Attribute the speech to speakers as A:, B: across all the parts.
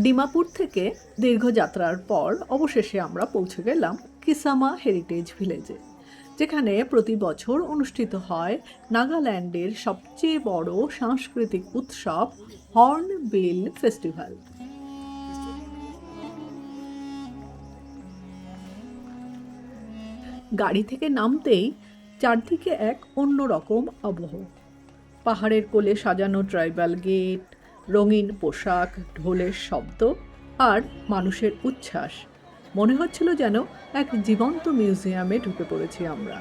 A: ডিমাপুর থেকে দীর্ঘ যাত্রার পর অবশেষে আমরা পৌঁছে গেলাম কিসামা হেরিটেজ ভিলেজে, যেখানে প্রতি বছর অনুষ্ঠিত হয় নাগাল্যান্ডের সবচেয়ে বড় সাংস্কৃতিক উৎসব হর্নবিল ফেস্টিভ্যাল। গাড়ি থেকে নামতেই চারদিকে এক অন্যরকম আবহ। পাহাড়ের কোলে সাজানো ট্রাইবাল গেট, রঙিন পোশাক, ঢোলের শব্দ আর মানুষের উচ্ছ্বাস। মনে হচ্ছিল যেন এক জীবন্ত মিউজিয়ামে ঢুকে পড়েছি আমরা।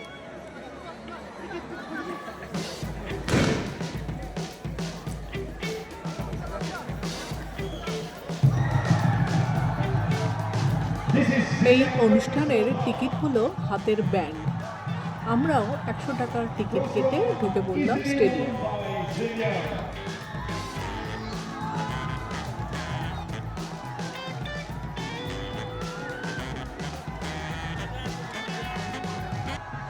A: এই অনুষ্ঠানের টিকিট হলো হাতের ব্যান্ড। আমরাও 100 টাকার টিকিট কেটে ঢুকে পড়লাম স্টেডিয়ামে।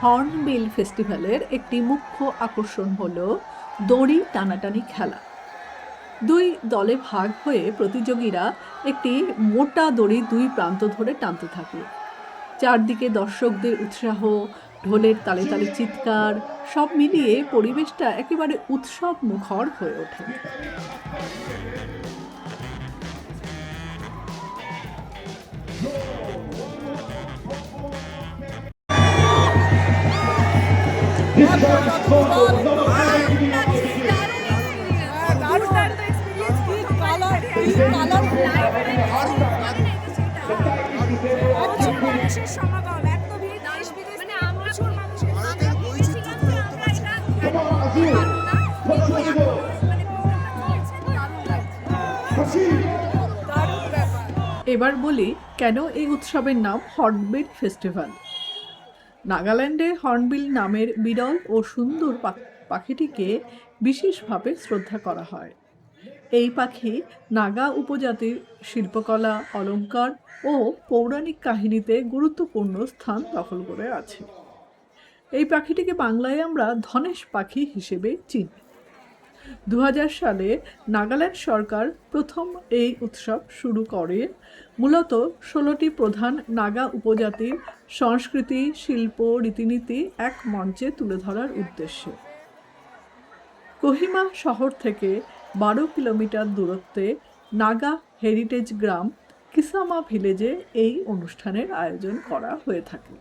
A: হর্নবিল ফেস্টিভ্যালের একটি মুখ্য আকর্ষণ হল দড়ি টানাটানি খেলা। দুই দলে ভাগ হয়ে প্রতিযোগীরা একটি মোটা দড়ি দুই প্রান্ত ধরে টানতে থাকে। চারদিকে দর্শকদের উৎসাহ, ঢোলের তালে তালে চিৎকার, সব মিলিয়ে পরিবেশটা একেবারে উৎসব মুখর হয়ে ওঠে। এবার বলি কেন এই উৎসবের নাম হর্নবিল ফেস্টিভ্যাল। নাগাল্যান্ডে হর্নবিল নামের বিরল ও সুন্দর পাখিটিকে বিশেষভাবে শ্রদ্ধা করা হয়। এই পাখি নাগা উপজাতির শিল্পকলা, অলঙ্কার ও পৌরাণিক কাহিনীতে গুরুত্বপূর্ণ স্থান দখল করে আছে। এই পাখিটিকে বাংলায় আমরা ধনেশ পাখি হিসেবে চিনি। 2000 সালে নাগাল্যান্ড সরকার প্রথম এই উৎসব শুরু করে, মূলত 16টি প্রধান নাগা উপজাতির সংস্কৃতি, শিল্প, রীতিনীতি এক মঞ্চে তুলে ধরার উদ্দেশ্যে। কোহিমা শহর থেকে 12 কিলোমিটার দূরত্বে নাগা হেরিটেজ গ্রাম কিসামা ভিলেজে এই অনুষ্ঠানের আয়োজন করা হয়ে থাকে।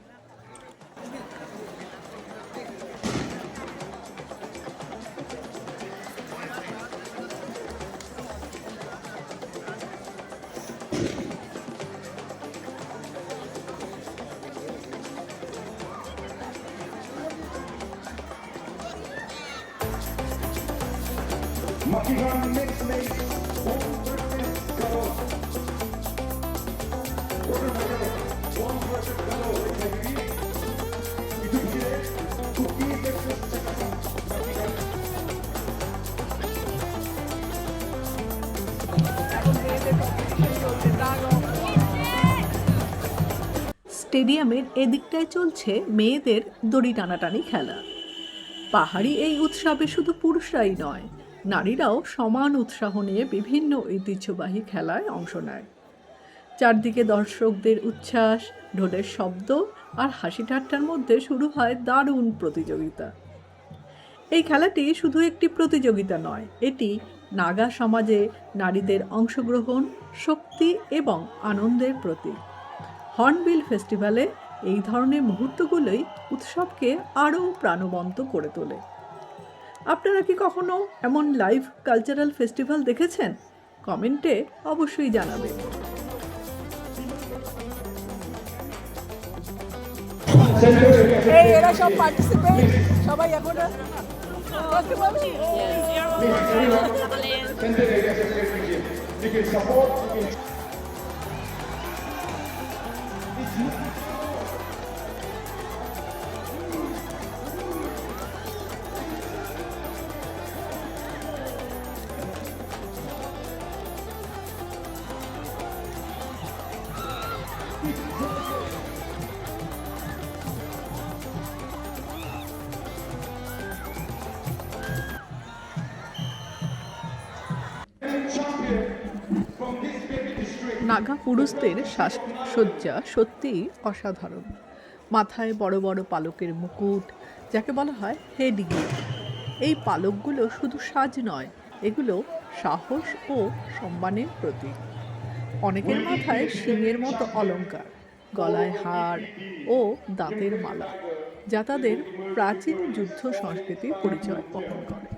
A: স্টেডিয়ামের এদিকটায় চলছে মেয়েদের দড়ি টানাটানি খেলা। পাহাড়ি এই উৎসবে শুধু পুরুষরাই নয়, নারীরাও সমান উৎসাহ নিয়ে বিভিন্ন ঐতিহ্যবাহী খেলায় অংশ নেয়। চারদিকে দর্শকদের উচ্ছ্বাস, ঢোলের শব্দ আর হাসি ঠাট্টার মধ্যে শুরু হয় দারুণ প্রতিযোগিতা। এই খেলাটি শুধু একটি প্রতিযোগিতা নয়, এটি নাগা সমাজে নারীদের অংশগ্রহণ, শক্তি এবং আনন্দের প্রতীক। হর্নবিল ফেস্টিভ্যালে এই ধরনের মুহূর্তগুলোই উৎসবকে আরও প্রাণবন্ত করে তোলে। আপনারা কি কখনো এমন লাইভ কালচারাল ফেস্টিভ্যাল দেখেছেন? কমেন্টে অবশ্যই জানাবেন।
B: এরা সব পার্টিসিপেট, সবাই এখন
C: champion from this
A: নাগা পুরুষদের সাজসজ্জা সত্যিই অসাধারণ। মাথায় বড় বড় পালকের মুকুট, যাকে বলা হয় হেড গিয়ার। এই পালকগুলো শুধু সাজ নয়, এগুলো সাহস ও সম্মানের প্রতীক। অনেকের মাথায় শিংয়ের মতো অলংকার, গলায় হার ও দাঁতের মালা, যা তাদের প্রাচীন যুদ্ধ সংস্কৃতির পরিচয় বহন করে।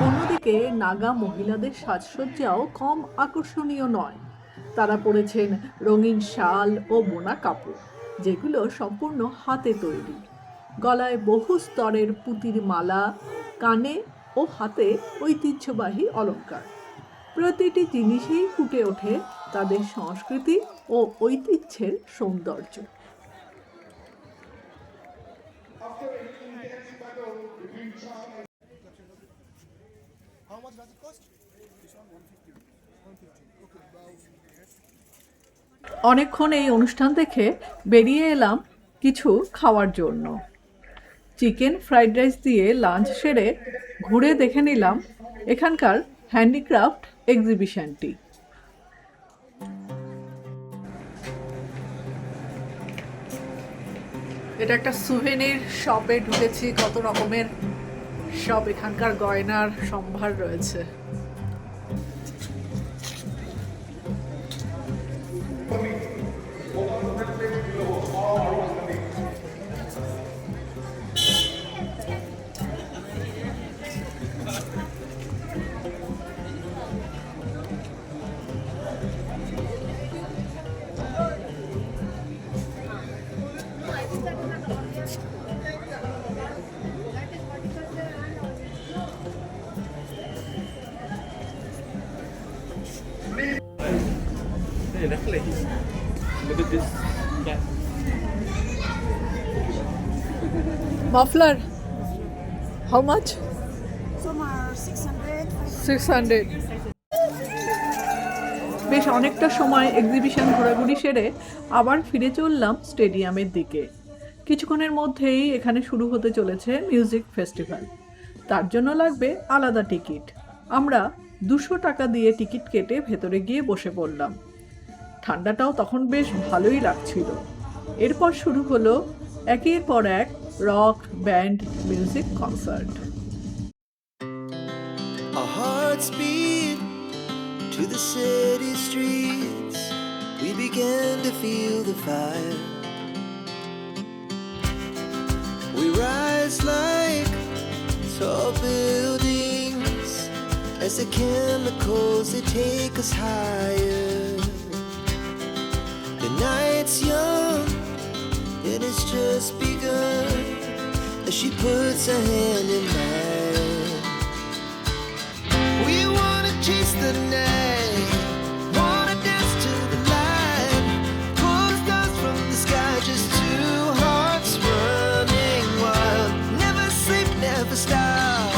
A: অন্যদিকে নাগা মহিলাদের সাজসজ্জাও কম আকর্ষণীয় নয়। তারা পরেছেন রঙিন শাল ও বোনা কাপড়, যেগুলো সম্পূর্ণ হাতে তৈরি। গলায় বহু স্তরের পুঁতির মালা, কানে ও হাতে ঐতিহ্যবাহী অলংকার। প্রতিটি জিনিসেই ফুটে ওঠে তাদের সংস্কৃতি ও ঐতিহ্যের সৌন্দর্য। অনেকক্ষণ এই অনুষ্ঠান দেখে বেরিয়ে এলাম কিছু খাওয়ার জন্য। চিকেন ফ্রাইড রাইস দিয়ে লাঞ্চ সেরে ঘুরে দেখে নিলাম এখানকার হ্যান্ডিক্রাফট এক্সিবিশনটি। এটা একটা সুভেনির শপে ঢুকেছি, কত রকমের সব এখানকার গয়নার সম্ভার রয়েছে।
C: Hey, necklace. Look at this cat.
A: Muffler, how much?
B: Some are 600.
A: 600. বেশ অনেকটা সময় এক্সিবিশন ঘোরাঘুরি সেরে আবার ফিরে চললাম স্টেডিয়ামের দিকে। কিছুক্ষণের মধ্যেই এখানে শুরু হতে চলেছে মিউজিক ফেস্টিভ্যাল। তার জন্য লাগবে আলাদা টিকিট। আমরা 200 টাকা দিয়ে টিকিট কেটে ভেতরে গিয়ে বসে পড়লাম। ঠান্ডাটাও তখন বেশ ভালোই লাগছিল। এরপর শুরু হলো একের পর এক rock, band, music concert.
D: Our hearts beat to the city streets. We began to feel the fire. We rise like tall buildings as the chemicals they take us higher. The night's young and it's just begun as she puts her hand in mine. We wanna chase the night, wanna dance to the light, pull the stars from the sky, just two hearts running wild. Never sleep, never stop,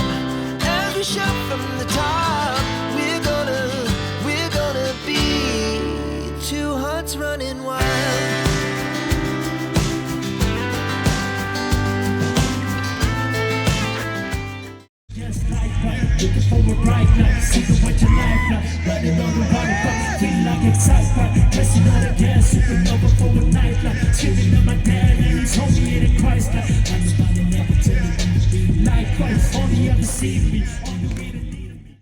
D: as we shout from the top. We're gonna be two hearts running wild.
E: Looking for a bright light, see the what you like now. Running on the water, feel like excitement. Pressing on the gas, supernova for a night like. Screaming at my dad and he told me it in Christ like. I'm about to never tell you when to be like Christ. Only ever see me on the way to lead me.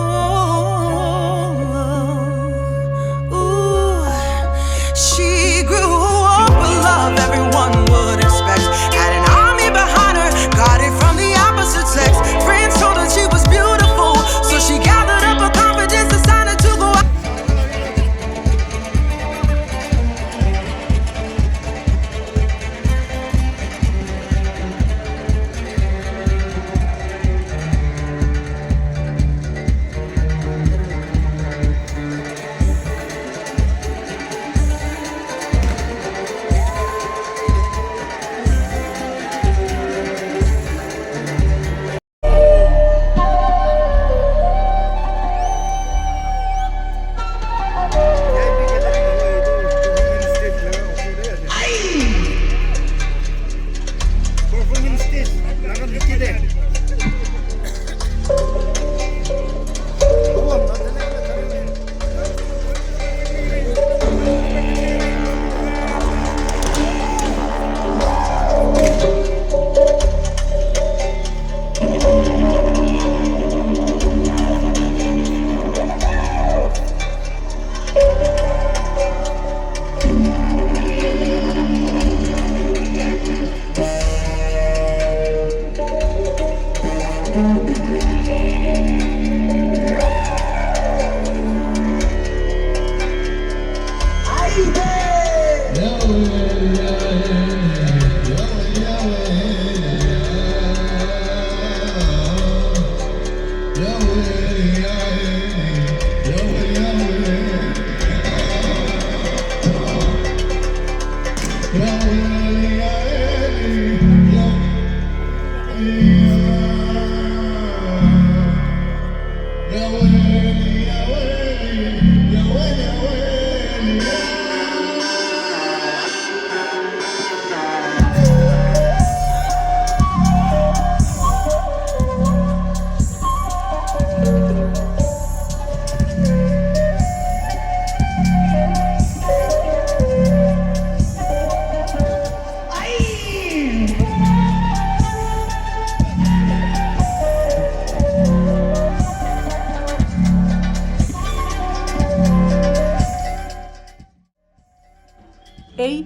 D: Oh,
A: এই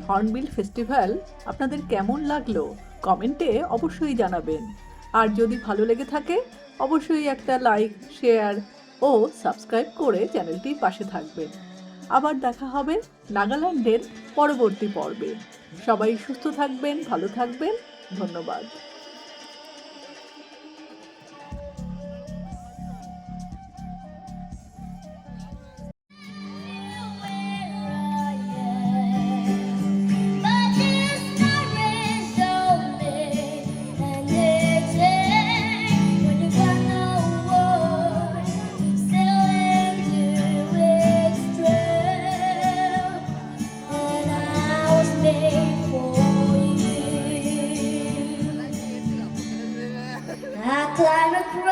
A: hornbill festival আপনাদের কেমন লাগলো কমেন্টে অবশ্যই জানাবেন। আর যদি ভালো লেগে থাকে অবশ্যই একটা লাইক, শেয়ার ও সাবস্ক্রাইব করে চ্যানেলটির পাশে থাকবেন। আবার দেখা হবে নাগাল্যান্ডের পরবর্তী পর্বে। সবাই সুস্থ থাকবেন, ভালো থাকবেন। ধন্যবাদ।
F: I climb across